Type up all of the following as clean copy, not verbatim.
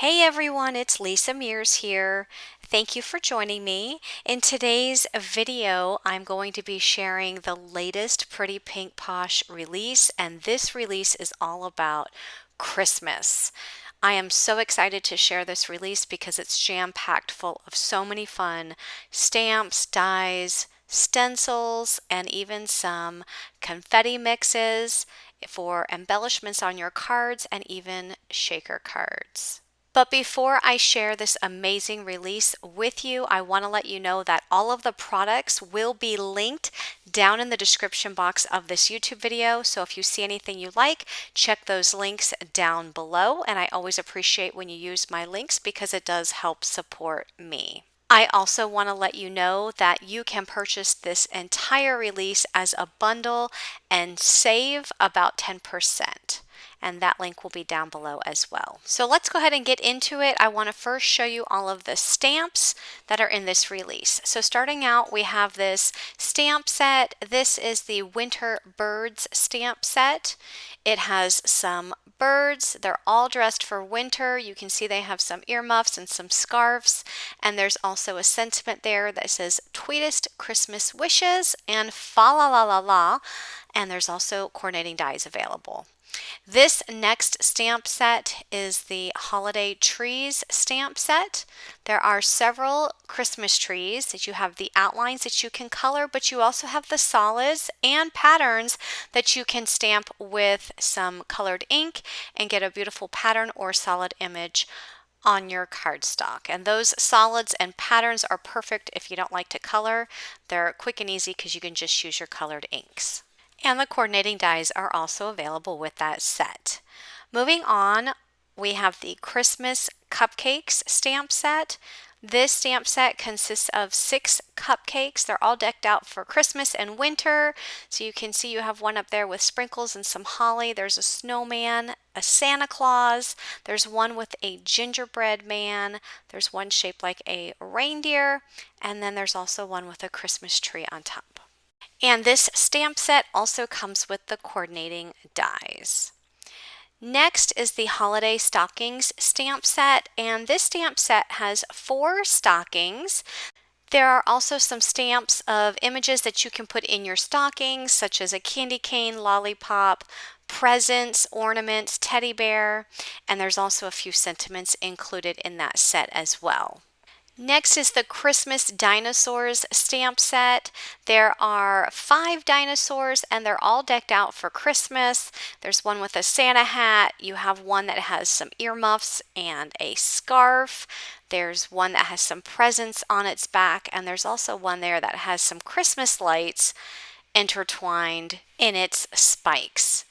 Hey everyone, it's Lisa Mears here. Thank you for joining me. In today's video, I'm going to be sharing the latest Pretty Pink Posh release, and this release is all about Christmas. I am so excited to share this release because it's jam-packed full of so many fun stamps, dies, stencils, and even some confetti mixes for embellishments on your cards and even shaker cards. But before I share this amazing release with you, I want to let you know that all of the products will be linked down in the description box of this YouTube video. So if you see anything you like, check those links down below. And I always appreciate when you use my links because it does help support me. I also want to let you know that you can purchase this entire release as a bundle and save about 10%. And that link will be down below as well. So let's go ahead and get into it. I want to first show you all of the stamps that are in this release. So starting out, we have this stamp set. This is the Winter Birds stamp set. It has some birds. They're all dressed for winter. You can see they have some earmuffs and some scarves. And there's also a sentiment there that says "Tweetest Christmas wishes" and "Fa la la la la." And there's also coordinating dies available. This next stamp set is the Holiday Trees stamp set. There are several Christmas trees that you have the outlines that you can color, but you also have the solids and patterns that you can stamp with some colored ink and get a beautiful pattern or solid image on your cardstock. And those solids and patterns are perfect if you don't like to color. They're quick and easy because you can just use your colored inks. And the coordinating dies are also available with that set. Moving on, we have the Christmas Cupcakes stamp set. This stamp set consists of 6 cupcakes. They're all decked out for Christmas and winter. So you can see you have one up there with sprinkles and some holly. There's a snowman, a Santa Claus. There's one with a gingerbread man. There's one shaped like a reindeer. And then there's also one with a Christmas tree on top. And this stamp set also comes with the coordinating dies. Next is the Holiday Stockings stamp set, and this stamp set has 4 stockings. There are also some stamps of images that you can put in your stockings, such as a candy cane, lollipop, presents, ornaments, teddy bear, and there's also a few sentiments included in that set as well. Next is the Christmas Dinosaurs stamp set. There are 5 dinosaurs and they're all decked out for Christmas. There's one with a Santa hat. You have one that has some earmuffs and a scarf. There's one that has some presents on its back, and there's also one there that has some Christmas lights intertwined in its spikes.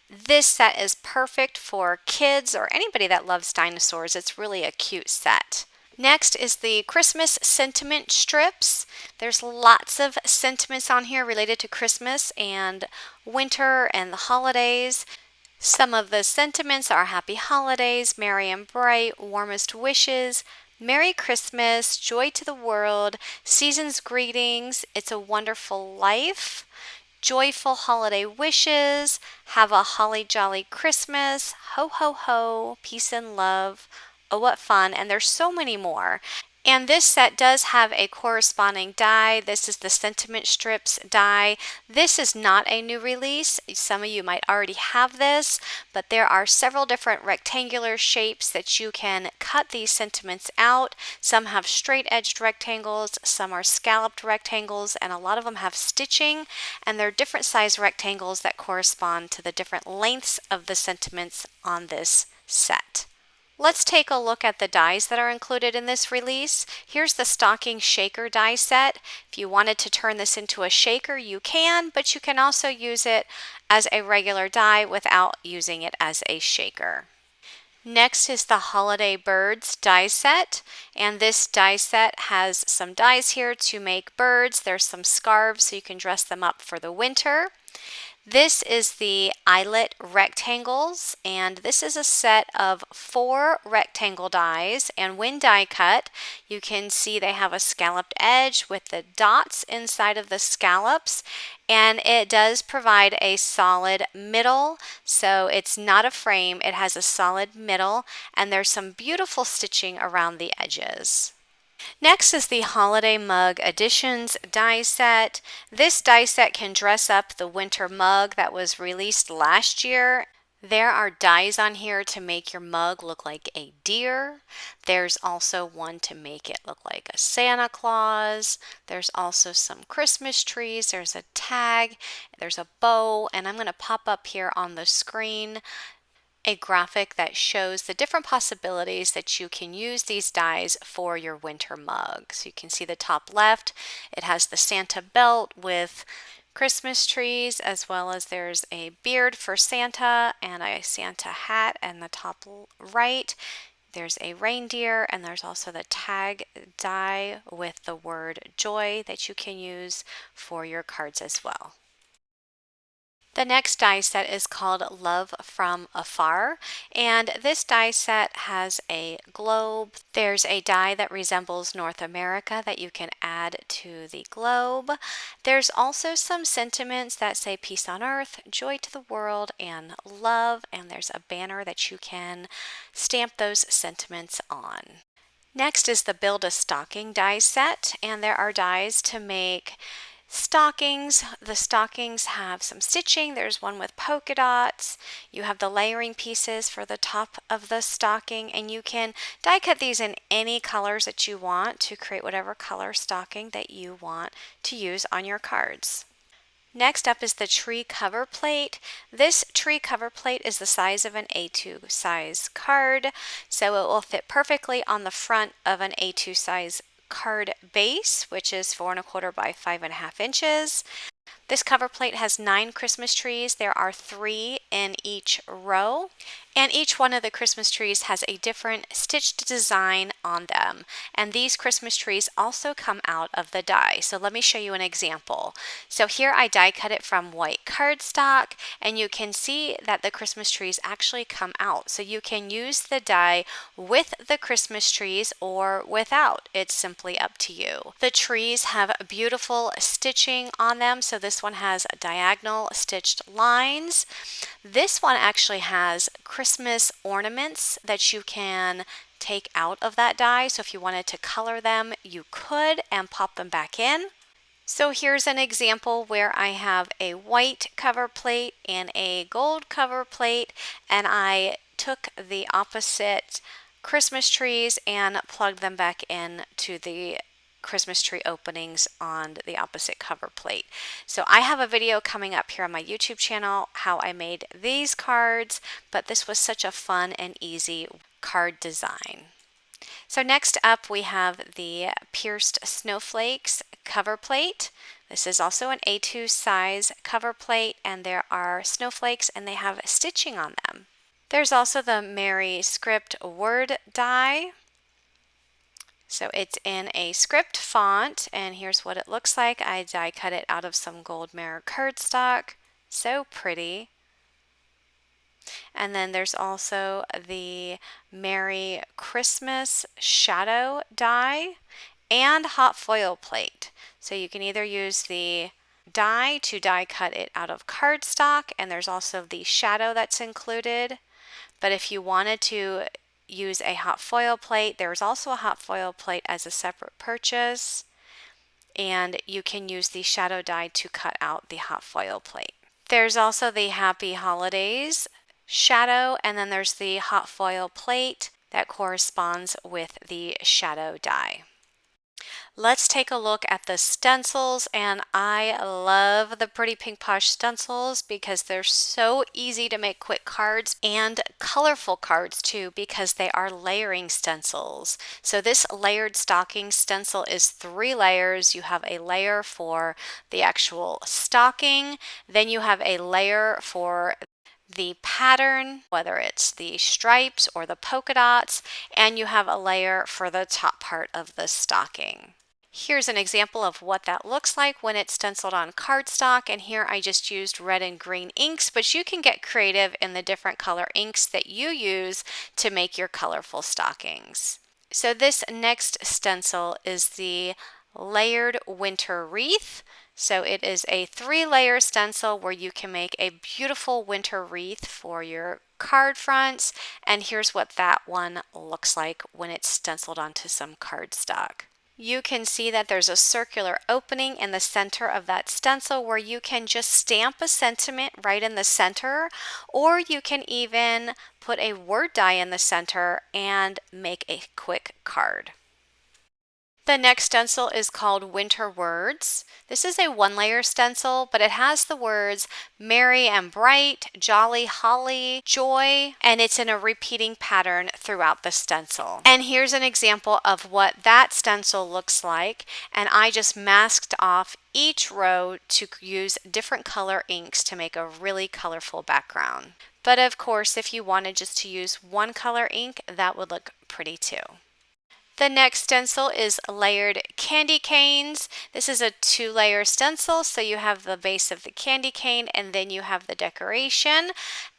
This set is perfect for kids or anybody that loves dinosaurs. It's really a cute set. Next is the Christmas sentiment strips. There's lots of sentiments on here related to Christmas and winter and the holidays. Some of the sentiments are Happy Holidays, Merry and Bright, Warmest Wishes, Merry Christmas, Joy to the World, Season's Greetings, It's a Wonderful Life, Joyful Holiday Wishes, Have a Holly Jolly Christmas, Ho Ho Ho, Peace and Love, Oh, what fun, and there's so many more. And this set does have a corresponding die. This is the Sentiment Strips die. This is not a new release. Some of you might already have this, but there are several different rectangular shapes that you can cut these sentiments out. Some have straight-edged rectangles, some are scalloped rectangles, and a lot of them have stitching, and they're different size rectangles that correspond to the different lengths of the sentiments on this set. Let's take a look at the dies that are included in this release. Here's the stocking shaker die set. If you wanted to turn this into a shaker, you can, but you can also use it as a regular die without using it as a shaker. Next is the Holiday Birds die set, and this die set has some dies here to make birds. There's some scarves so you can dress them up for the winter. This is the eyelet rectangles, and this is a set of 4 rectangle dies, and when die cut, you can see they have a scalloped edge with the dots inside of the scallops, and it does provide a solid middle, so it's not a frame, it has a solid middle, and there's some beautiful stitching around the edges. Next is the Holiday Mug Editions die set. This die set can dress up the winter mug that was released last year. There are dies on here to make your mug look like a deer. There's also one to make it look like a Santa Claus. There's also some Christmas trees. There's a tag. There's a bow. And I'm going to pop up here on the screen a graphic that shows the different possibilities that you can use these dies for your winter mug. So you can see the top left, it has the Santa belt with Christmas trees, as well as there's a beard for Santa and a Santa hat, and the top right there's a reindeer, and there's also the tag die with the word joy that you can use for your cards as well. The next die set is called Love from Afar, and this die set has a globe. There's a die that resembles North America that you can add to the globe. There's also some sentiments that say peace on earth, joy to the world, and love, and there's a banner that you can stamp those sentiments on. Next is the Build a Stocking die set, and there are dies to make stockings. The stockings have some stitching. There's one with polka dots. You have the layering pieces for the top of the stocking, and you can die cut these in any colors that you want to create whatever color stocking that you want to use on your cards. Next up is the tree cover plate. This tree cover plate is the size of an A2 size card, so it will fit perfectly on the front of an A2 size card base, which is 4 1/4 by 5 1/2 inches. This cover plate has 9 Christmas trees. There are 3 in each row, and each one of the Christmas trees has a different stitched design on them. And these Christmas trees also come out of the die. So let me show you an example. So here I die cut it from white cardstock, and you can see that the Christmas trees actually come out. So you can use the die with the Christmas trees or without. It's simply up to you. The trees have beautiful stitching on them. So this one has diagonal stitched lines. This one actually has Christmas ornaments that you can take out of that die. So if you wanted to color them, you could and pop them back in. So here's an example where I have a white cover plate and a gold cover plate, and I took the opposite Christmas trees and plugged them back in to the Christmas tree openings on the opposite cover plate. So I have a video coming up here on my YouTube channel how I made these cards, but this was such a fun and easy card design. So next up we have the Pierced Snowflakes cover plate. This is also an A2 size cover plate, and there are snowflakes and they have stitching on them. There's also the Merry Script word die. So it's in a script font, and here's what it looks like. I die cut it out of some gold mirror cardstock. So pretty. And then there's also the Merry Christmas shadow die and hot foil plate. So you can either use the die to die cut it out of cardstock, and there's also the shadow that's included. But if you wanted to use a hot foil plate, there's also a hot foil plate as a separate purchase, and you can use the shadow die to cut out the hot foil plate. There's also the Happy Holidays shadow, and then there's the hot foil plate that corresponds with the shadow die. Let's take a look at the stencils, and I love the Pretty Pink Posh stencils because they're so easy to make quick cards and colorful cards too, because they are layering stencils. So this layered stocking stencil is 3 layers. You have a layer for the actual stocking, then you have a layer for the pattern, whether it's the stripes or the polka dots, and you have a layer for the top part of the stocking. Here's an example of what that looks like when it's stenciled on cardstock, and here I just used red and green inks, but you can get creative in the different color inks that you use to make your colorful stockings. So this next stencil is the layered winter wreath. So it is a 3-layer stencil where you can make a beautiful winter wreath for your card fronts, and here's what that one looks like when it's stenciled onto some cardstock. You can see that there's a circular opening in the center of that stencil where you can just stamp a sentiment right in the center, or you can even put a word die in the center and make a quick card. The next stencil is called Winter Words. This is a 1-layer stencil, but it has the words merry and bright, jolly, holly, joy, and it's in a repeating pattern throughout the stencil. And here's an example of what that stencil looks like, and I just masked off each row to use different color inks to make a really colorful background. But of course, if you wanted just to use one color ink, that would look pretty too. The next stencil is layered candy canes. This is a 2-layer stencil, so you have the base of the candy cane and then you have the decoration.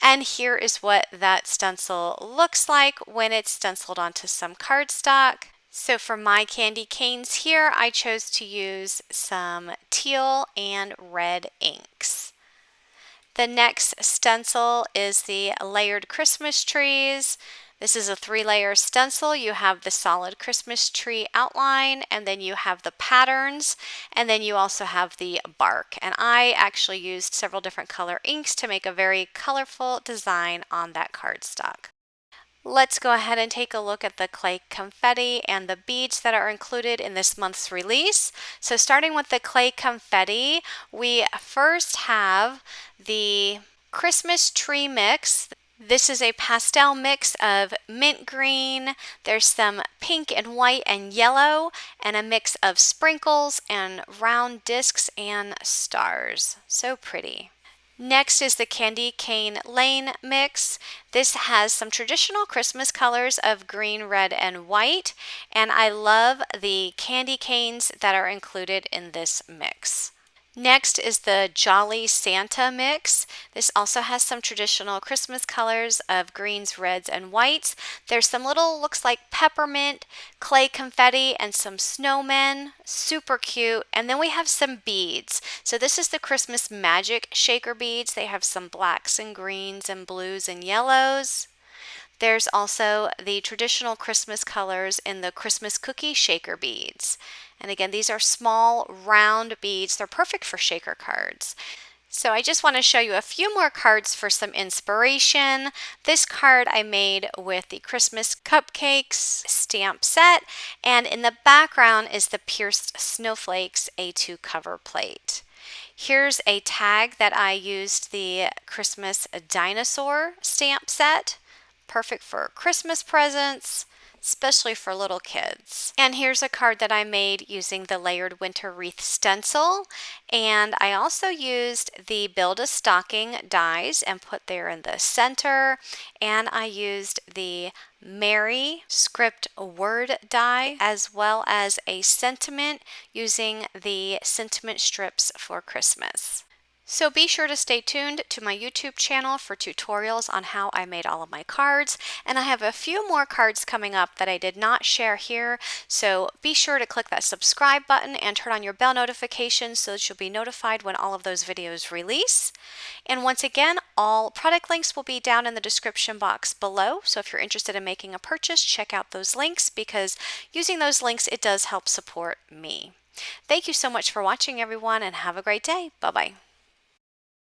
And here is what that stencil looks like when it's stenciled onto some cardstock. So for my candy canes here, I chose to use some teal and red inks. The next stencil is the layered Christmas trees. This is a 3-layer stencil. You have the solid Christmas tree outline, and then you have the patterns, and then you also have the bark. And I actually used several different color inks to make a very colorful design on that cardstock. Let's go ahead and take a look at the clay confetti and the beads that are included in this month's release. So starting with the clay confetti, we first have the Christmas tree mix. This is a pastel mix of mint green, there's some pink and white and yellow, and a mix of sprinkles and round discs and stars. So pretty. Next is the Candy Cane Lane mix. This has some traditional Christmas colors of green, red, and white, and I love the candy canes that are included in this mix. Next is the Jolly Santa mix. This also has some traditional Christmas colors of greens, reds, and whites. There's some little, looks like peppermint, clay confetti, and some snowmen. Super cute. And then we have some beads. So this is the Christmas Magic Shaker beads. They have some blacks and greens and blues and yellows. There's also the traditional Christmas colors in the Christmas Cookie Shaker beads. And again, these are small, round beads. They're perfect for shaker cards. So I just want to show you a few more cards for some inspiration. This card I made with the Christmas Cupcakes stamp set. And in the background is the Pierced Snowflakes A2 cover plate. Here's a tag that I used the Christmas Dinosaur stamp set. Perfect for Christmas presents, especially for little kids. And here's a card that I made using the layered winter wreath stencil. And I also used the Build a Stocking dies and put there in the center. And I used the Merry script word die as well as a sentiment using the sentiment strips for Christmas. So be sure to stay tuned to my YouTube channel for tutorials on how I made all of my cards. And I have a few more cards coming up that I did not share here. So be sure to click that subscribe button and turn on your bell notifications so that you'll be notified when all of those videos release. And once again, all product links will be down in the description box below. So if you're interested in making a purchase, check out those links because using those links, it does help support me. Thank you so much for watching, everyone, and have a great day. Bye-bye.